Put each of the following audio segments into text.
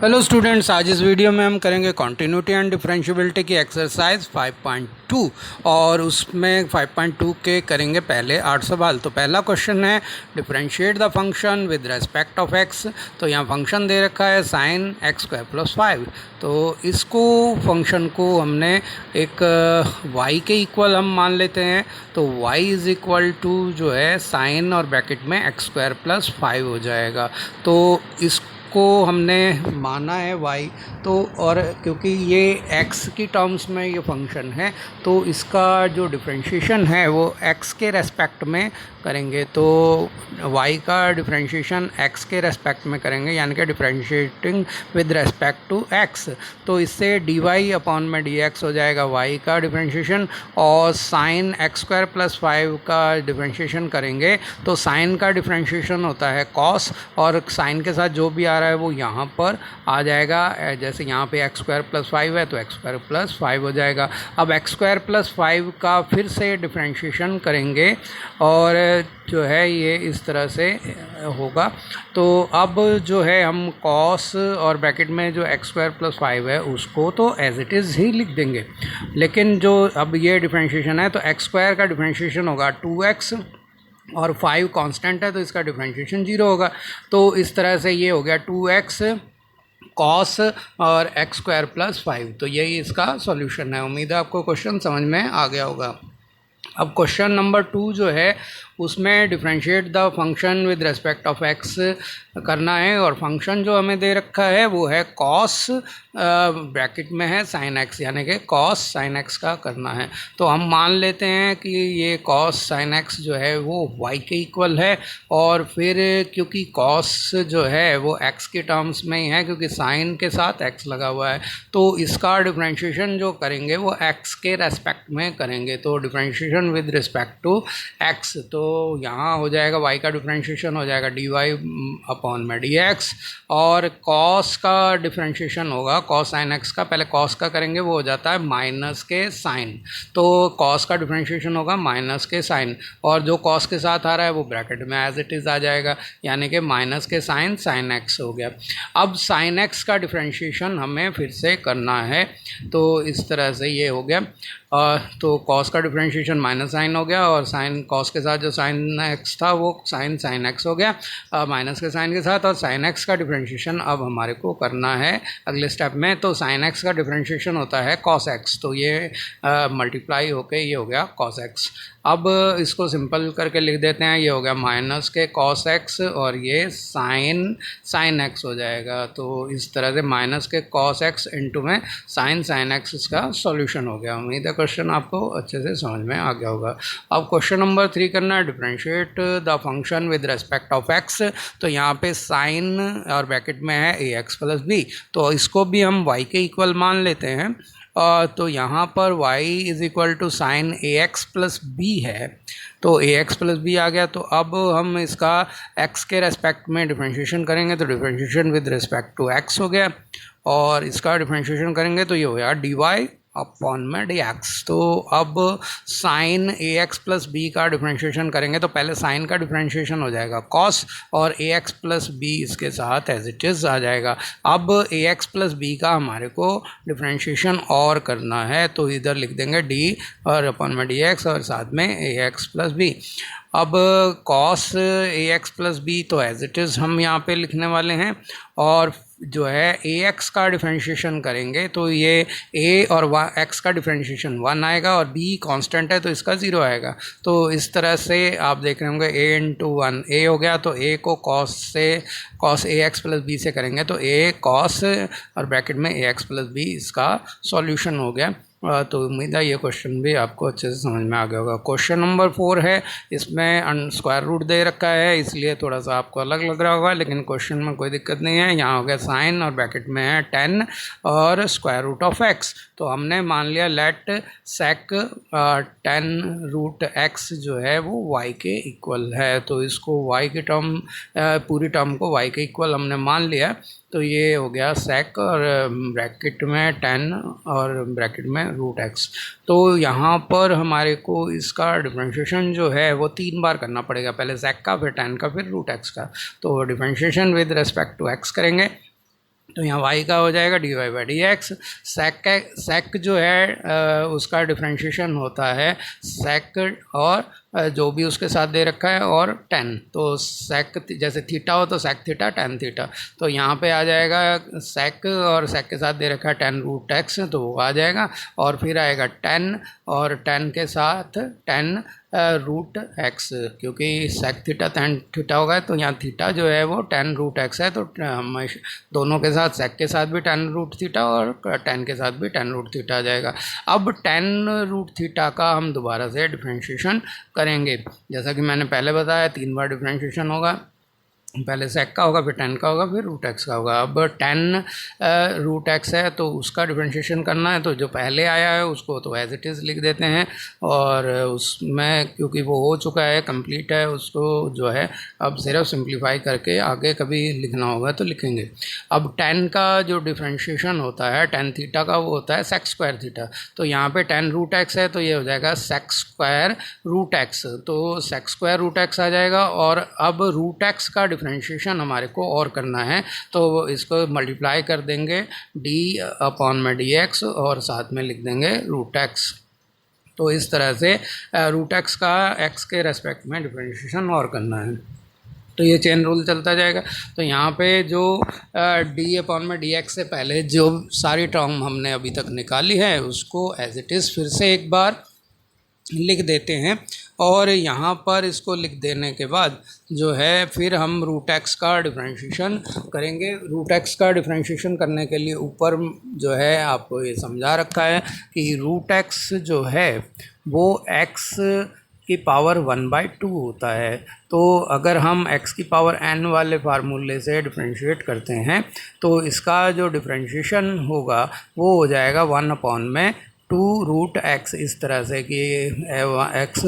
Hello students, आज इस video में हम करेंगे कॉन्टिन्यूटी एंड डिफरेंशियबिलिटी की एक्सरसाइज 5.2 और उसमें 5.2 के करेंगे पहले 8 सवाल। तो पहला क्वेश्चन है differentiate the function with respect of x. तो यहाँ फंक्शन दे रखा है साइन एक्स स्क्वायर प्लस 5। तो इसको फंक्शन को हमने एक y के इक्वल हम मान लेते हैं। तो y इज़ इक्वल टू जो है साइन और ब्रैकेट में एक्स स्क्वायर प्लस 5 हो जाएगा। तो इस को हमने माना है y। तो और क्योंकि ये x की टर्म्स में ये फंक्शन है तो इसका जो डिफरेंशिएशन है वो x के रेस्पेक्ट में करेंगे। तो y का डिफरेंशिएशन x के रेस्पेक्ट में करेंगे, यानी कि differentiating with respect to x। तो इससे dy अपॉन में dx हो जाएगा y का डिफरेंशिएशन, और साइन एक्स स्क्वायर प्लस 5 का डिफरेंशिएशन करेंगे तो साइन का डिफरेंशिएशन होता है cos, और साइन के साथ जो भी आ रहा है वो यहाँ पर आ जाएगा। जैसे यहाँ पे एक्स स्क्वायर प्लस 5 है तो एक्स स्क्वायर प्लस 5 हो जाएगा। अब एक्स स्क्वायर प्लस 5 का फिर से डिफरेंशिएशन करेंगे और जो है ये इस तरह से होगा। तो अब जो है हम कॉस और ब्रैकेट में जो एक्स स्क्वायर प्लस 5 है उसको तो एज इट इज़ ही लिख देंगे, लेकिन जो अब ये डिफरेंशिएशन है तो एक्स स्क्वायर का डिफरेंशिएशन होगा 2x और 5 कांस्टेंट है तो इसका डिफरेंशिएशन 0 होगा। तो इस तरह से ये हो गया 2x कॉस और एक्स स्क्वायर प्लस 5। तो यही इसका सॉल्यूशन है। उम्मीद है आपको क्वेश्चन समझ में आ गया होगा। अब क्वेश्चन नंबर 2 जो है उसमें differentiate the function with respect of x करना है, और फंक्शन जो हमें दे रखा है वो है कॉस ब्रैकेट में है साइन एक्स, यानी कि कॉस साइन एक्स का करना है। तो हम मान लेते हैं कि ये कॉस साइन एक्स जो है वो y के इक्वल है, और फिर क्योंकि कॉस जो है वो x के टर्म्स में ही है क्योंकि साइन के साथ x लगा हुआ है, तो इसका डिफरेंशिएशन जो करेंगे वो x के रेस्पेक्ट में करेंगे। तो differentiation with respect to x, तो यहाँ हो जाएगा y का डिफरेंशिएशन हो जाएगा dy अपॉन में dx, और cos का डिफरेंशिएशन होगा cos sin x का। पहले cos का करेंगे वो हो जाता है माइनस के साइन, तो cos का डिफरेंशिएशन होगा माइनस के साइन, और जो cos के साथ आ रहा है वो ब्रैकेट में एज इट इज़ आ जाएगा, यानी कि माइनस के साइन sin x हो गया। अब sin x का डिफरेंशिएशन हमें फिर से करना है, तो इस तरह से ये हो गया। तो cos का डिफरेंशिएशन माइनस साइन हो गया, और साइन cos के साथ जो साइन x था वो साइन sin x हो गया माइनस के साइन के साथ, और साइन x का डिफरेंशिएशन अब हमारे को करना है अगले स्टेप में। तो साइन x का डिफरेंशिएशन होता है cos x, तो ये मल्टीप्लाई होके ये हो गया cos x। अब इसको सिंपल करके लिख देते हैं, ये हो गया माइनस के cos x और ये sin x हो जाएगा। तो इस तरह से माइनस के cos x इंटू में sin x इसका सॉल्यूशन हो गया। उम्मीद है क्वेश्चन आपको अच्छे से समझ में आ गया होगा। अब क्वेश्चन नंबर 3 करना है differentiate the function with respect of x। तो यहाँ पे साइन और ब्रैकेट में है ax प्लस b, तो इसको भी हम y के इक्वल मान लेते हैं। तो यहाँ पर y is equal to sine ax plus b है, तो ax प्लस b आ गया। तो अब हम इसका x के रेस्पेक्ट में डिफरेंशिएशन करेंगे, तो differentiation with respect to x हो गया, और इसका डिफरेंशिएशन करेंगे तो ये हो गया dy अपॉन में dx। तो अब साइन ax प्लस b का डिफरेंशिएशन करेंगे तो पहले साइन का डिफरेंशिएशन हो जाएगा cos, और ax प्लस b इसके साथ एज इट इज़ आ जाएगा। अब ax प्लस b का हमारे को डिफरेंशिएशन और करना है, तो इधर लिख देंगे d और अपॉन में dx और साथ में ax प्लस b। अब cos ax प्लस b तो एज इट इज़ हम यहाँ पे लिखने वाले हैं, और जो है ax का डिफरेंशिएशन करेंगे तो ये a और x का डिफरेंशिएशन 1 आएगा, और b कांस्टेंट है तो इसका 0 आएगा। तो इस तरह से आप देख रहे होंगे a इंटू 1 a हो गया, तो a को cos ax प्लस b से करेंगे तो a cos और ब्रैकेट में ax प्लस b इसका सॉल्यूशन हो गया। तो उम्मीद है ये क्वेश्चन भी आपको अच्छे से समझ में आ गया होगा। क्वेश्चन नंबर 4 है, इसमें स्क्वायर रूट दे रखा है इसलिए थोड़ा सा आपको अलग लग रहा होगा, लेकिन क्वेश्चन में कोई दिक्कत नहीं है। यहाँ हो गया साइन और ब्रैकेट में है 10 और स्क्वायर रूट ऑफ x। तो हमने मान लिया लेट सेक 10 रूट x जो है वो y के इक्वल है, तो इसको y के टर्म पूरी टर्म को y के इक्वल हमने मान लिया। तो ये हो गया सेक और ब्रैकेट में 10 और ब्रैकेट में रूट एक्स। तो यहाँ पर हमारे को इसका डिफरेंशिएशन जो है वो 3 बार करना पड़ेगा, पहले सेक का, फिर 10 का, फिर रूट एक्स का। तो differentiation with respect to x करेंगे तो यहाँ y का हो जाएगा dy by d x. Sec जो है उसका डिफ्रेंशिएशन होता है सेक और जो भी उसके साथ दे रखा है और टेन। तो सेक जैसे थीटा हो तो सेक थीटा टेन थीटा, तो यहाँ पे आ जाएगा सेक और सेक के साथ दे रखा है टेन रूट एक्स, तो वो आ जाएगा। और फिर आएगा टेन और टेन के साथ टेन रूट एक्स, क्योंकि सेक थीटा टेन थीटा होगा तो यहाँ थीटा जो है वो टेन रूट एक्स है, तो दोनों के साथ सेक के साथ भी टेन रूट थीटा और टेन के साथ भी टेन रूट थीटा आ जाएगा। अब टेन रूट थीटा का हम दोबारा से डिफ्रेंशिएशन करेंगे। जैसा कि मैंने पहले बताया 3 बार डिफ्रेंशिएशन होगा, पहले सेक का होगा, फिर टेन का होगा, फिर रूट एक्स का होगा। अब टेन रूट एक्स है तो उसका डिफ्रेंशिएशन करना है, तो जो पहले आया है उसको तो एज इट इज़ लिख देते हैं, और उसमें क्योंकि वो हो चुका है कंप्लीट है, उसको जो है अब सिर्फ सिंप्लीफाई करके आगे कभी लिखना होगा तो लिखेंगे। अब टेन का जो डिफ्रेंशिएशन होता है टेन थीटा का, वो होता है सेक स्क्वायर थीटा। तो यहाँ पे टेन रूट एक्स है तो ये हो जाएगा सेक स्क्वायर रूट एक्स, तो सेक स्क्वायर रूट एक्स आ जाएगा। और अब रूट एक्स का डिफ्रेंशिएशन हमारे को और करना है, तो इसको मल्टीप्लाई कर देंगे डी अपॉन में डी एक्स और साथ में लिख देंगे रूट एक्स। तो इस तरह से रूट एक्स का एक्स के रेस्पेक्ट में डिफ्रेंशिएशन और करना है, तो ये चेन रूल चलता जाएगा। तो यहाँ पे जो डी अपॉन में डी एक्स से पहले जो सारी टर्म हमने अभी तक निकाली है उसको एज इट इज़ फिर से एक बार लिख देते हैं, और यहाँ पर इसको लिख देने के बाद जो है फिर हम रूट एक्स का डिफ्रेंशिएशन करेंगे। रूट एक्स का डिफ्रेंशिएशन करने के लिए ऊपर जो है आपको ये समझा रखा है कि रूट एक्स जो है वो एक्स की पावर 1/2 होता है। तो अगर हम x की पावर n वाले फार्मूले से डिफ्रेंशिएट करते हैं तो इसका जो डिफ्रेंशिएशन होगा वो हो जाएगा 1/2 रूट एक्स, इस तरह से कि x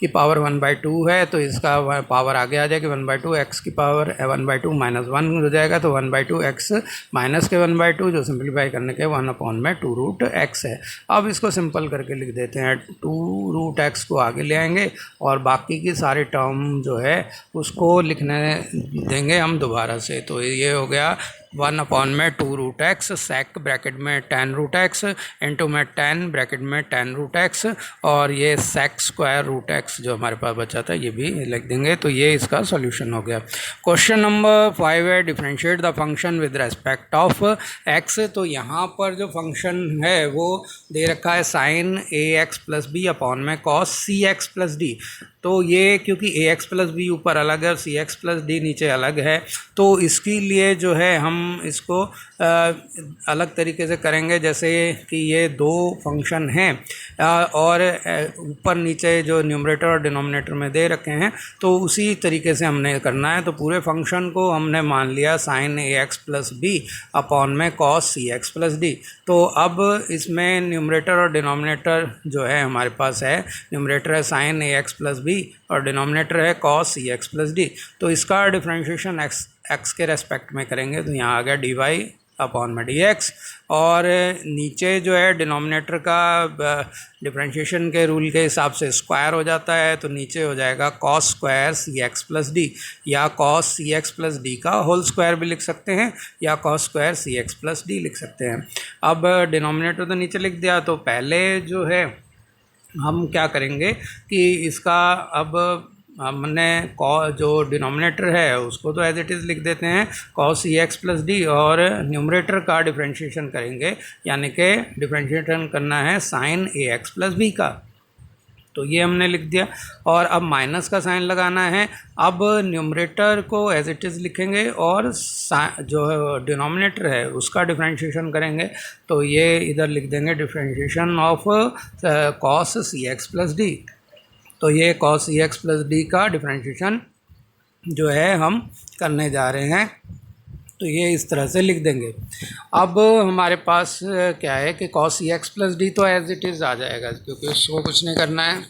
की पावर 1/2 है तो इसका पावर आगे आ जाएगी 1/2, x की पावर 1/2 माइनस 1 हो जाएगा, तो 1/2 x माइनस के 1/2 जो सिंप्लीफाई करने के 1/2 रूट एक्स है। अब इसको सिंपल करके लिख देते हैं, 2 रूट एक्स को आगे ले आएंगे और बाकी की सारी टर्म जो है उसको लिखने देंगे हम दोबारा से। तो ये हो गया 1/2 रूट एक्स सेक ब्रैकेट में 10 रूट एक्स इंटू में 10 ब्रैकेट में 10 रूट एक्स, और ये सेक स्क्वायर रूट एक्स जो हमारे पास बचा था ये भी लिख देंगे। तो ये इसका सॉल्यूशन हो गया। क्वेश्चन नंबर 5 है differentiate the function with respect of x. तो यहाँ पर जो फंक्शन है वो दे रखा है sign a x plus B upon में cos c x plus d. तो ये क्योंकि ए एक्स प्लस बी ऊपर अलग है और सी एक्स प्लस डी नीचे अलग है, तो इसके लिए जो है हम इसको अलग तरीके से करेंगे। जैसे कि ये दो फंक्शन हैं और ऊपर नीचे जो न्यूमरेटर और डिनोमिनेटर में दे रखे हैं, तो उसी तरीके से हमने करना है। तो पूरे फंक्शन को हमने मान लिया sign a x plus B upon में cos c x plus d. तो अब इसमें न्यूमरेटर और डिनोमिनेटर जो है हमारे पास है, न्यूमरेटर है sign a x plus B और डिनोमिनेटर है cos c x plus d. तो इसका डिफ्रेंशिएशन एक्स के रेस्पेक्ट में करेंगे, तो यहाँ आ गया डी वाई अपॉन में डी एक्स, और नीचे जो है डिनोमिनेटर का डिफ्रेंशिएशन के रूल के हिसाब से स्क्वायर हो जाता है, तो नीचे हो जाएगा cos square c x plus D, या cos c x plus d का होल स्क्वायर भी लिख सकते हैं, या cos square c x plus D लिख सकते हैं। अब डिनोमिनेटर तो नीचे लिख दिया, तो पहले जो है हम क्या करेंगे कि इसका अब हमने जो डिनोमिनेटर है उसको तो एज इट इज़ लिख देते हैं cos c x plus D, और न्यूमरेटर का डिफ्रेंशिएशन करेंगे, यानी कि डिफ्रेंशिएशन करना है sign a x plus B का। तो ये हमने लिख दिया, और अब माइनस का साइन लगाना है। अब न्यूमरेटर को एज इट इज़ लिखेंगे और जो डिनोमिनेटर है उसका डिफ्रेंशिएशन करेंगे। तो ये इधर लिख देंगे differentiation of cos c x plus d. तो ये cos c x plus d का डिफ्रेंशिएशन जो है हम करने जा रहे हैं, तो ये इस तरह से लिख देंगे। अब हमारे पास क्या है कि cos c x plus d तो एज इट इज़ आ जाएगा क्योंकि उसको कुछ नहीं करना है,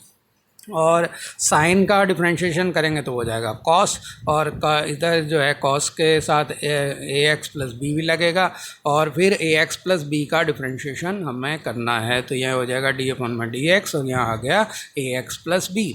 और साइन का डिफ्रेंशिएशन करेंगे तो हो जाएगा कॉस, और इधर जो है कॉस के साथ ए एक्स प्लस बी भी लगेगा, और फिर ए एक्स प्लस बी का डिफ्रेंशिएशन हमें करना है। तो यह हो जाएगा डी अपॉन में डी एक्स, और यहाँ आ गया ए एक्स प्लस बी।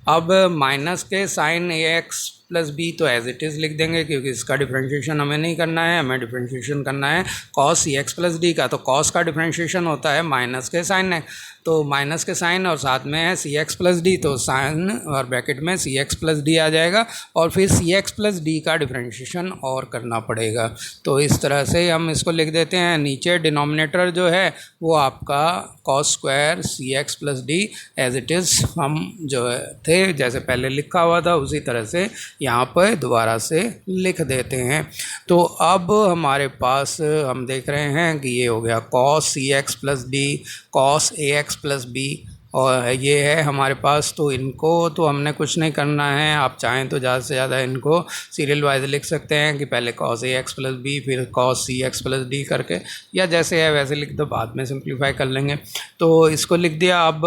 अब माइनस के sign a x plus B तो एज इट इज़ लिख देंगे, क्योंकि इसका डिफरेंशिएशन हमें नहीं करना है, हमें डिफरेंशिएशन करना है cos c x plus d का। तो कॉस का डिफरेंशिएशन होता है माइनस के साइन है, तो माइनस के साइन और साथ में है सी एक्स प्लस डी, तो साइन और ब्रैकेट में सी एक्स प्लस डी आ जाएगा और फिर सी एक्स प्लस डी का डिफरेंशिएशन और करना पड़ेगा। तो इस तरह से हम इसको लिख देते हैं। नीचे डिनोमिनेटर जो है वो आपका cos square c x plus d as it is हम जो थे जैसे पहले लिखा हुआ था उसी तरह से यहाँ पर दोबारा से लिख देते हैं। तो अब हमारे पास हम देख रहे हैं कि ये हो गया cos c x plus D cos A x plus B, और ये है हमारे पास। तो इनको तो हमने कुछ नहीं करना है, आप चाहें तो ज़्यादा से ज़्यादा इनको सीरियल वाइज लिख सकते हैं कि पहले cos A x plus B फिर cos c x plus D करके, या जैसे है वैसे लिख दो, बाद में सिंप्लीफाई कर लेंगे। तो इसको लिख दिया। अब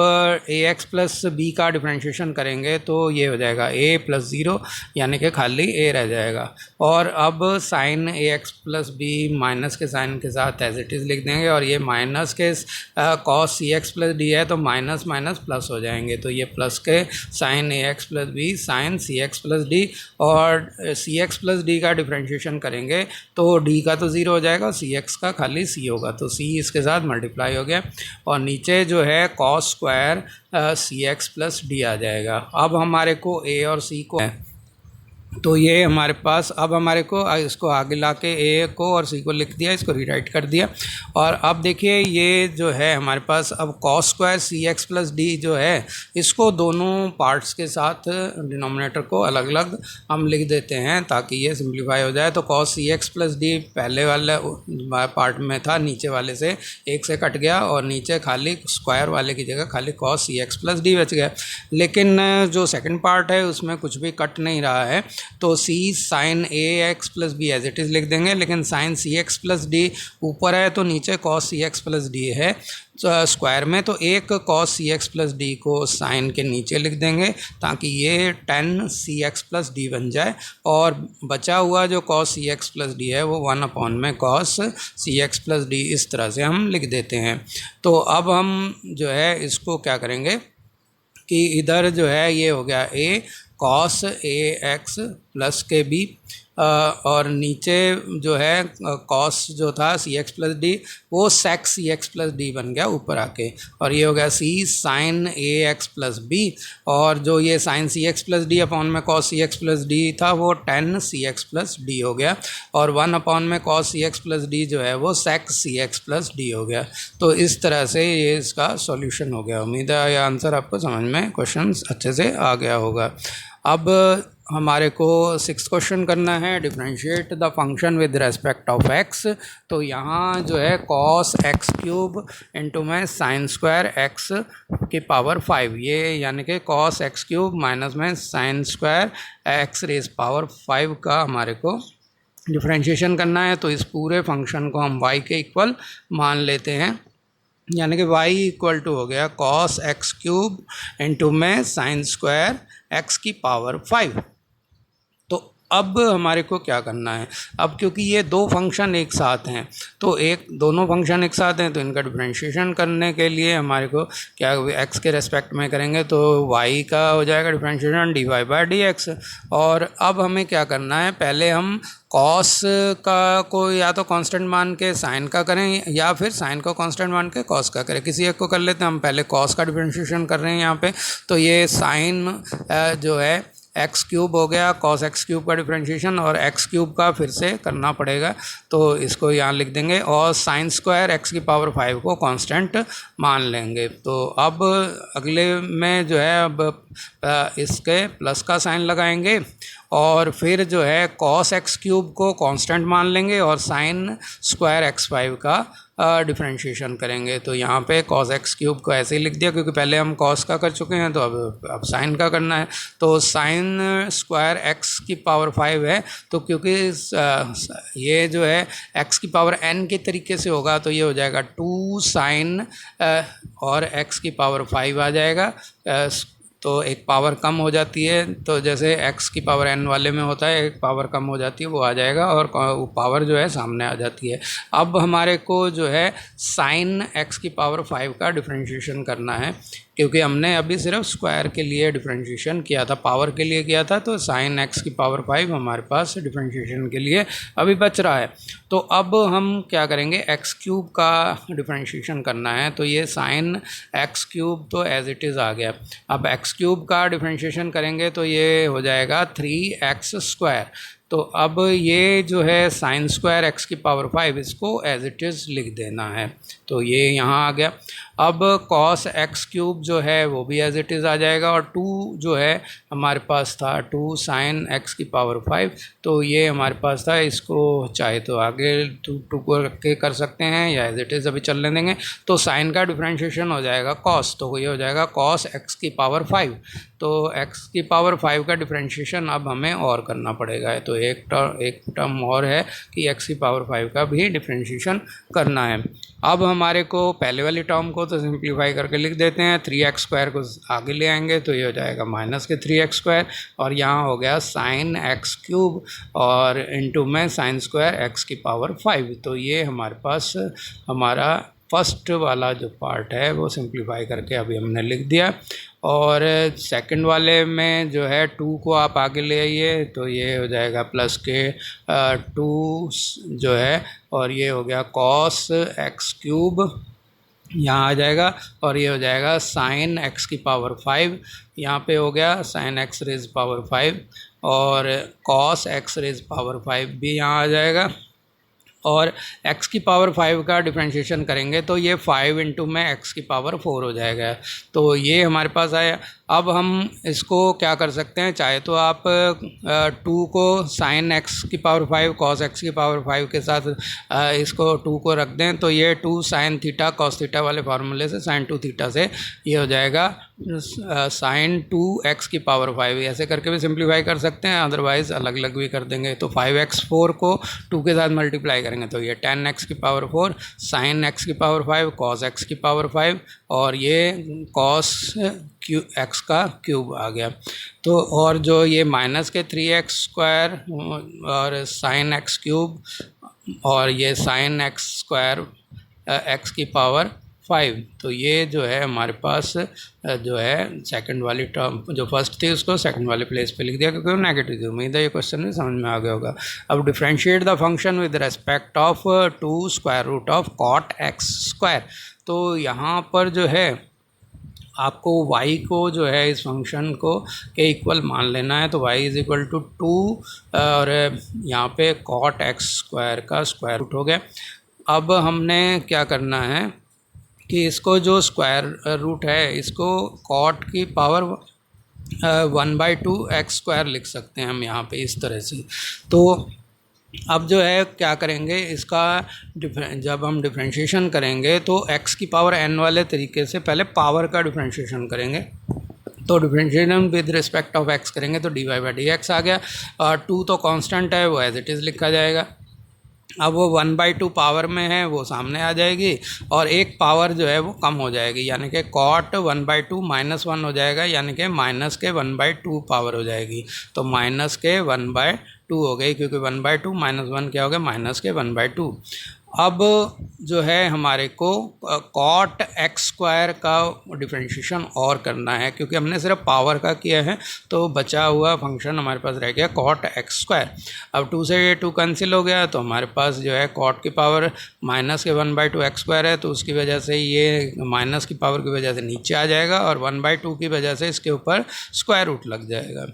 ए एक्स प्लस बी का डिफरेंशिएशन करेंगे तो ये हो जाएगा ए प्लस ज़ीरो, यानी कि खाली ए रह जाएगा। और अब sign a x plus B minus के साइन के साथ एज इट इज़ लिख देंगे, और ये माइनस के cos c x plus d है तो माइनस माइनस प्लस हो जाएंगे, तो ये प्लस के sign a x plus B sign c x plus D, और सी एक्स प्लस डी का डिफरेंशिएशन करेंगे तो डी का तो ज़ीरो हो जाएगा, सी एक्स का खाली सी होगा, तो सी इसके साथ मल्टीप्लाई हो गया, और नीचे जो है cos square c x plus D आ जाएगा। अब हमारे को ए और सी को है, तो ये हमारे पास अब हमारे को इसको आगे ला के ए को और सी को लिख दिया, इसको रीराइट कर दिया। और अब देखिए ये जो है हमारे पास अब cos square c x plus D जो है इसको दोनों पार्ट्स के साथ डिनोमिनेटर को अलग अलग हम लिख देते हैं ताकि ये सिंप्लीफाई हो जाए। तो cos c x plus D पहले वाले पार्ट में था, नीचे वाले से एक से कट गया और नीचे खाली स्क्वायर वाले की जगह खाली cos c x plus D बच गया। लेकिन जो सेकेंड पार्ट है उसमें कुछ भी कट नहीं रहा है, तो c sine a x plus b as it is लिख देंगे, लेकिन sine c x plus d ऊपर है तो नीचे cos c x plus d है स्क्वायर में, तो एक cos c x plus d को साइन के नीचे लिख देंगे ताकि ये tan c x plus d बन जाए, और बचा हुआ जो cos c x plus d है वो 1 में cos c x plus D, इस तरह से हम लिख देते हैं। तो अब हम जो है इसको क्या करेंगे कि इधर जो है ये हो गया ए कॉस ए एक्स प्लस के बी, और नीचे जो है कॉस जो था सी एक्स प्लस डी वो सेक सी एक्स प्लस डी बन गया ऊपर आके, और ये हो गया सी sine a x plus B, और जो ये sign c x plus D upon में cos c x plus D था वो 10 सी एक्स प्लस डी हो गया, और 1 में cos c x plus D जो है वो सेक सी एक्स प्लस डी हो गया। तो इस तरह से ये इसका सॉल्यूशन हो गया। उम्मीद है ये आंसर आपको समझ में क्वेश्चन अच्छे से आ गया होगा। अब हमारे को 6th क्वेश्चन करना है, differentiate the function with respect of x. तो यहाँ जो है कॉस एक्स क्यूब इंटू में साइन स्क्वायर एक्स की पावर 5, ये यानी कि कॉस एक्स क्यूब माइनस में sine square x raise power 5 का हमारे को डिफरेंशिएशन करना है। तो इस पूरे फंक्शन को हम y के इक्वल मान लेते हैं, यानी कि y इक्वल टू हो गया कॉस एक्स क्यूब इंटू में साइन स्क्वायर एक्स की पावर 5। तो अब हमारे को क्या करना है, अब क्योंकि ये दो फंक्शन एक साथ हैं, तो दोनों फंक्शन एक साथ हैं तो इनका डिफरेंशिएशन करने के लिए हमारे को क्या एक्स के रेस्पेक्ट में करेंगे, तो y का हो जाएगा differentiation d y by d x. और अब हमें क्या करना है, पहले हम कॉस का को या तो कांस्टेंट मान के साइन का करें या फिर साइन को कांस्टेंट मान के कॉस का करें, किसी एक को कर लेते हैं। हम पहले कॉस का डिफरेंशिएशन कर रहे हैं यहाँ पे, तो ये साइन जो है एक्स क्यूब हो गया, कॉस एक्स क्यूब का डिफरेंशिएशन, और एक्स क्यूब का फिर से करना पड़ेगा, तो इसको यहाँ लिख देंगे, और साइन स्क्वायर एक्स की पावर 5 को कांस्टेंट मान लेंगे। तो अब अगले में जो है अब इसके प्लस का साइन लगाएंगे, और फिर जो है कॉस एक्स क्यूब को कांस्टेंट मान लेंगे और साइन स्क्वायर एक्स 5 का डिफरेंशिएशन करेंगे। तो यहाँ पे कॉस एक्स क्यूब को ऐसे ही लिख दिया क्योंकि पहले हम कॉस का कर चुके हैं, तो अब साइन का करना है। तो साइन स्क्वायर एक्स की पावर 5 है, तो क्योंकि ये जो है एक्स की पावर n के तरीके से होगा, तो ये हो जाएगा 2 साइन और एक्स की पावर 5 आ जाएगा। तो एक पावर कम हो जाती है, तो जैसे x की पावर n वाले में होता है एक पावर कम हो जाती है वो आ जाएगा, और वो पावर जो है सामने आ जाती है। अब हमारे को जो है साइन x की पावर 5 का डिफरेंशिएशन करना है, क्योंकि हमने अभी सिर्फ स्क्वायर के लिए डिफरेंशिएशन किया था, पावर के लिए किया था, तो साइन एक्स की पावर 5 हमारे पास डिफरेंशिएशन के लिए अभी बच रहा है। तो अब हम क्या करेंगे, एक्स क्यूब का डिफरेंशिएशन करना है, तो ये साइन एक्स क्यूब तो एज इट इज़ आ गया। अब एक्स क्यूब का डिफरेंशिएशन करेंगे तो ये हो जाएगा 3x स्क्वायर। तो अब ये जो है साइन स्क्वायर एक्स की पावर 5, इसको एज इट इज़ लिख देना है, तो ये यहाँ आ गया। अब कॉस एक्स क्यूब जो है वो भी एज इट इज़ आ जाएगा, और 2 जो है हमारे पास था 2 साइन एक्स की पावर 5, तो ये हमारे पास था, इसको चाहे तो आगे 2 को रख के कर सकते हैं या एज इट इज़ अभी चलने देंगे। तो साइन का डिफरेंशिएशन हो जाएगा कॉस, तो ये हो जाएगा कॉस एक्स की पावर 5। तो x की पावर 5 का डिफरेंशिएशन अब हमें और करना पड़ेगा, तो एक टर्म और है कि x की पावर 5 का भी डिफरेंशिएशन करना है। अब हमारे को पहले वाली टर्म को तो सिंप्लीफाई करके लिख देते हैं, 3x स्क्वायर को आगे ले आएंगे तो ये हो जाएगा माइनस के 3x स्क्वायर, और यहाँ हो गया साइन एक्स क्यूब और इनटू में साइन स्क्वायर x की पावर 5। तो ये हमारे पास हमारा फर्स्ट वाला जो पार्ट है वो सिंप्लीफाई करके अभी हमने लिख दिया। और सेकंड वाले में जो है 2 को आप आगे ले आइए, तो ये हो जाएगा प्लस के 2 जो है, और ये हो गया कॉस एक्स क्यूब यहाँ आ जाएगा, और ये हो जाएगा साइन एक्स की पावर 5, यहाँ पे हो गया साइन एक्स रेज पावर 5, और कॉस एक्स रेज पावर 5 भी यहाँ आ जाएगा। और x की पावर 5 का डिफरेंशिएशन करेंगे तो ये 5 इंटू में x की पावर 4 हो जाएगा, तो ये हमारे पास आया। अब हम इसको क्या कर सकते हैं, चाहे तो आप 2 को साइन x की पावर 5 कॉस x की पावर 5 के साथ इसको 2 को रख दें, तो ये 2 साइन थीटा कॉस थीटा वाले फार्मूले से साइन 2 थीटा से ये हो जाएगा साइन 2x की पावर 5। ऐसे करके भी सिंप्लीफाई कर सकते हैं, अदरवाइज़ अलग अलग भी कर देंगे। तो 5x4 को 2 के साथ मल्टीप्लाई करेंगे तो ये 10x की पावर 4 साइन x की पावर 5 कॉस x की पावर 5, और ये कॉस x का क्यूब आ गया। तो और जो ये माइनस के 3x स्क्वायर और साइन x क्यूब और ये साइन x स्क्वायर x की पावर 5, तो ये जो है हमारे पास जो है सेकंड वाली टर्म, जो फर्स्ट थी उसको सेकंड वाली प्लेस पे लिख दिया क्योंकि वो नेगेटिव थी। उम्मीद है ये क्वेश्चन भी समझ में आ गया होगा। अब differentiate the function with respect of 2 square root of cot x square. तो यहाँ पर जो है आपको y को जो है इस फंक्शन को के इक्वल मान लेना है, तो y इज़ इक्वल टू 2 और यहाँ पे कॉट एक्स स्क्वायर का स्क्वायर रूट हो गया। अब हमने क्या करना है कि इसको जो स्क्वायर रूट है इसको कॉट की पावर 1/2 एक्स स्क्वायर लिख सकते हैं हम यहाँ पे इस तरह से। तो अब जो है क्या करेंगे, इसका जब हम डिफरेंशिएशन करेंगे तो x की पावर n वाले तरीके से पहले पावर का डिफरेंशिएशन करेंगे। तो differentiation with respect of x करेंगे तो dy/dx आ गया, और 2 तो कांस्टेंट है वो एज इट इज़ लिखा जाएगा। अब वो 1/2 पावर में है वो सामने आ जाएगी, और एक पावर जो है वो कम हो जाएगी, यानी कि कॉट 1/2 -1 हो जाएगा, यानी कि माइनस के 1/2 पावर हो जाएगी। तो माइनस के 1/2 हो गई, क्योंकि 1/2 -1 क्या हो गया, माइनस के 1/2। अब जो है हमारे को कॉट एक्स स्क्वायर का डिफरेंशिएशन और करना है, क्योंकि हमने सिर्फ पावर का किया है, तो बचा हुआ फंक्शन हमारे पास रह गया कॉट एक्स स्क्वायर। अब 2 से ये 2 कैंसिल हो गया, तो हमारे पास जो है कॉट की पावर माइनस के 1/2 एक्स स्क्वायर है, तो उसकी वजह से ये माइनस की पावर की वजह से नीचे आ जाएगा, और 1/2 की वजह से इसके ऊपर स्क्वायर रूट लग जाएगा।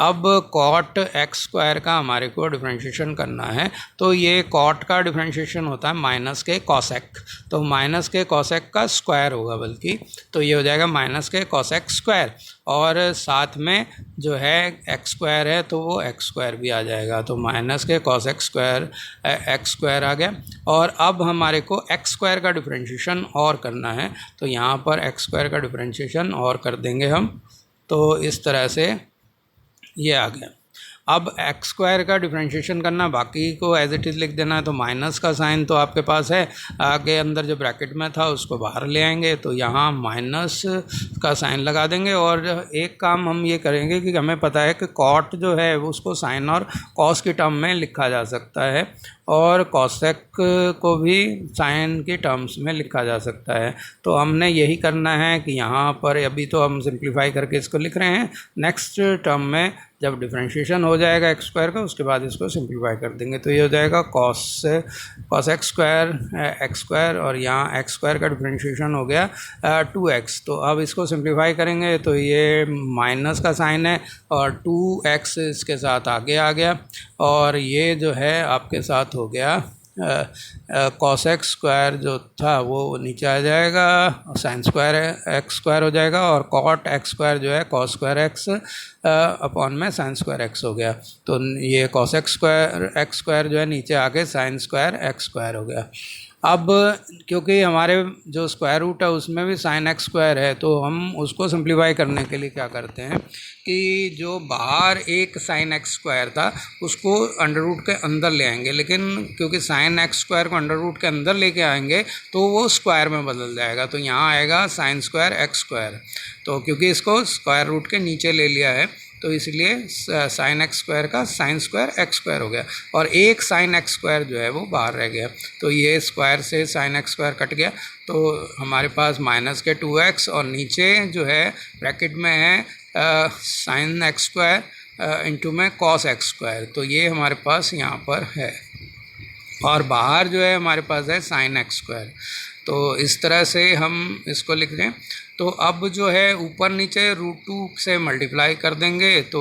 अब कॉट एक्स स्क्वायर का हमारे को डिफरेंशिएशन करना है, तो ये कॉट का डिफरेंशिएशन होता है माइनस के कॉसेक, तो माइनस के कॉसेक का स्क्वायर होगा बल्कि, तो ये हो जाएगा माइनस के कॉसेक स्क्वायर, और साथ में जो है एक्स स्क्वायर है तो वो एक्स स्क्वायर भी आ जाएगा, तो माइनस के कॉसेक स्क्वायर एक्स स्क्वायर आ गया। और अब हमारे को एक्स स्क्वायर का डिफरेंशिएशन और करना है, तो यहाँ पर एक्स स्क्वायर का डिफरेंशिएशन और कर देंगे हम, तो इस तरह से ये आ गया। अब एक्स स्क्वायर का डिफरेंशिएशन करना, बाकी को एज इट इज़ लिख देना है। तो माइनस का साइन तो आपके पास है, आगे अंदर जो ब्रैकेट में था उसको बाहर ले आएंगे, तो यहाँ माइनस का साइन लगा देंगे। और एक काम हम ये करेंगे कि हमें पता है कि कॉट जो है उसको साइन और कॉस की टर्म में लिखा जा सकता है, और कॉसेक को भी साइन के टर्म्स में लिखा जा सकता है। तो हमने यही करना है कि यहाँ पर अभी तो हम सिंप्लीफाई करके इसको लिख रहे हैं, नेक्स्ट टर्म में जब डिफरेंशिएशन हो जाएगा एक्स स्क्वायर का उसके बाद इसको सिंप्लीफाई कर देंगे। तो ये हो जाएगा कॉस एक्स स्क्वायर और यहाँ एक्स स्क्वायर का डिफरेंशिएशन हो गया 2x। तो अब इसको सिंप्लीफाई करेंगे तो ये माइनस का साइन है और 2x इसके साथ आगे आ गया और ये जो है आपके साथ हो गया कॉस एक्स स्क्वायर जो था वो नीचे आ जाएगा, साइन स्क्वायर एक्स स्क्वायर हो जाएगा और कॉट एक्स स्क्वायर जो है कॉस स्क्वायर एक्स अपॉन में साइन स्क्वायर एक्स हो गया। तो ये कॉस एक्स स्क्वायर जो है नीचे आके साइन स्क्वायर एक्स स्क्वायर हो गया। अब क्योंकि हमारे जो स्क्वायर रूट है उसमें भी साइन एक्स स्क्वायर है तो हम उसको सिंप्लीफाई करने के लिए क्या करते हैं कि जो बाहर एक साइन एक्स स्क्वायर था उसको अंडर रूट के अंदर ले आएंगे, लेकिन क्योंकि साइन एक्स स्क्वायर को अंडर रूट के अंदर लेके आएंगे तो वो स्क्वायर में बदल जाएगा। तो यहाँ आएगा साइन स्क्वायर एक्स स्क्वायर। तो क्योंकि इसको स्क्वायर रूट के नीचे ले लिया है तो इसलिए साइन एक्स स्क्वायर का साइन स्क्वायर एक्स स्क्वायर हो गया और एक साइन एक्स स्क्वायर जो है वो बाहर रह गया। तो ये स्क्वायर से साइन एक्स स्क्वायर कट गया तो हमारे पास माइनस के 2x और नीचे जो है ब्रैकेट में है साइन एक्स स्क्वायर इंटू में कॉस एक्स स्क्वायर। तो ये हमारे पास यहाँ पर है और बाहर जो है हमारे पास है साइन एक्स स्क्वायर। तो इस तरह से हम इसको लिख दें। तो अब जो है ऊपर नीचे √2 से मल्टीप्लाई कर देंगे तो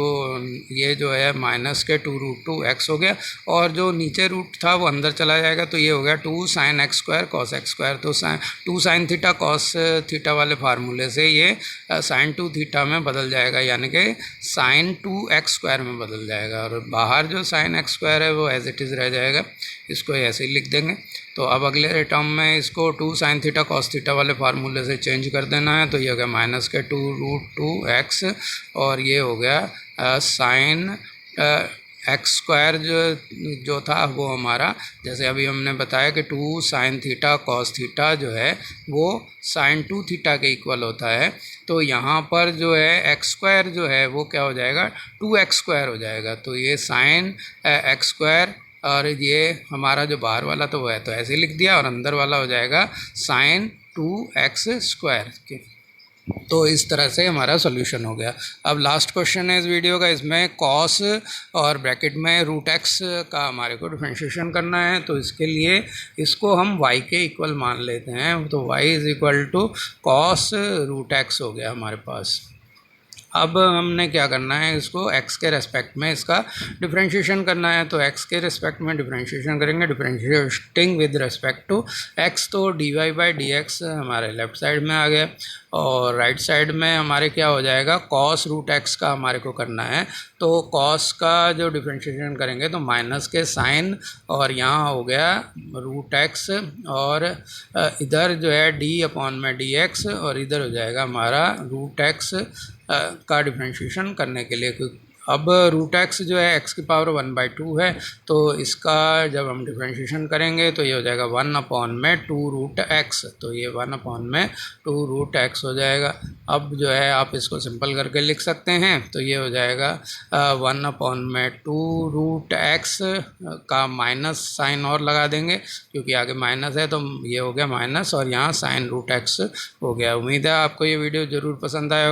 ये जो है माइनस के 2√2x हो गया और जो नीचे रूट था वो अंदर चला जाएगा तो ये हो गया 2 sine x square cos x square. तो 2 साइन थीटा कॉस थीटा वाले फार्मूले से ये साइन 2 थीटा में बदल जाएगा, यानी कि साइन 2x स्क्वायर में बदल जाएगा और बाहर जो साइन एक्स स्क्वायर है वो एज इट इज़ रह जाएगा। इसको ऐसे ही लिख देंगे। तो अब अगले टर्म में इसको 2 साइन थीटा कॉस थीटा वाले फार्मूले से चेंज कर देना है। तो ये हो गया माइनस के 2√2x और ये हो गया साइन एक्स स्क्वायर जो था वो हमारा, जैसे अभी हमने बताया कि 2 साइन थीटा कॉस थीटा जो है वो साइन 2 थीटा के इक्वल होता है। तो यहाँ पर जो है एक्स स्क्वायर जो है वो क्या हो जाएगा 2x स्क्वायर हो जाएगा। तो ये साइन एक्स स्क्वायर और ये हमारा जो बाहर वाला तो वो है तो ऐसे लिख दिया और अंदर वाला हो जाएगा साइन 2x स्क्वायर। तो इस तरह से हमारा सॉल्यूशन हो गया। अब लास्ट क्वेश्चन है इस वीडियो का, इसमें कॉस और ब्रैकेट में √x का हमारे को डिफरेंशिएशन करना है। तो इसके लिए इसको हम y के इक्वल मान लेते हैं। तो y is equal to cos √x हो गया हमारे पास। अब हमने क्या करना है, इसको x के रेस्पेक्ट में इसका डिफरेंशिएशन करना है। तो x के रेस्पेक्ट में डिफरेंशिएशन करेंगे, differentiating with respect to x। तो dy/dx हमारे लेफ़्ट साइड में आ गया और राइट साइड में हमारे क्या हो जाएगा cos √x का हमारे को करना है। तो cos का जो डिफरेंशिएशन करेंगे तो माइनस के साइन और यहाँ हो गया √x और इधर जो है d/dx और इधर हो जाएगा हमारा √x का डिफरेंशिएशन करने के लिए। अब √x जो है x की पावर 1/2 है तो इसका जब हम डिफरेंशिएशन करेंगे तो ये हो जाएगा 1/2√x। तो ये 1/2√x हो जाएगा। अब जो है आप इसको सिंपल करके लिख सकते हैं। तो ये हो जाएगा 1/2√x का माइनस साइन और लगा देंगे क्योंकि आगे माइनस है तो ये हो गया माइनस और यहाँ साइन √x हो गया। उम्मीद है आपको ये वीडियो ज़रूर पसंद आएगा।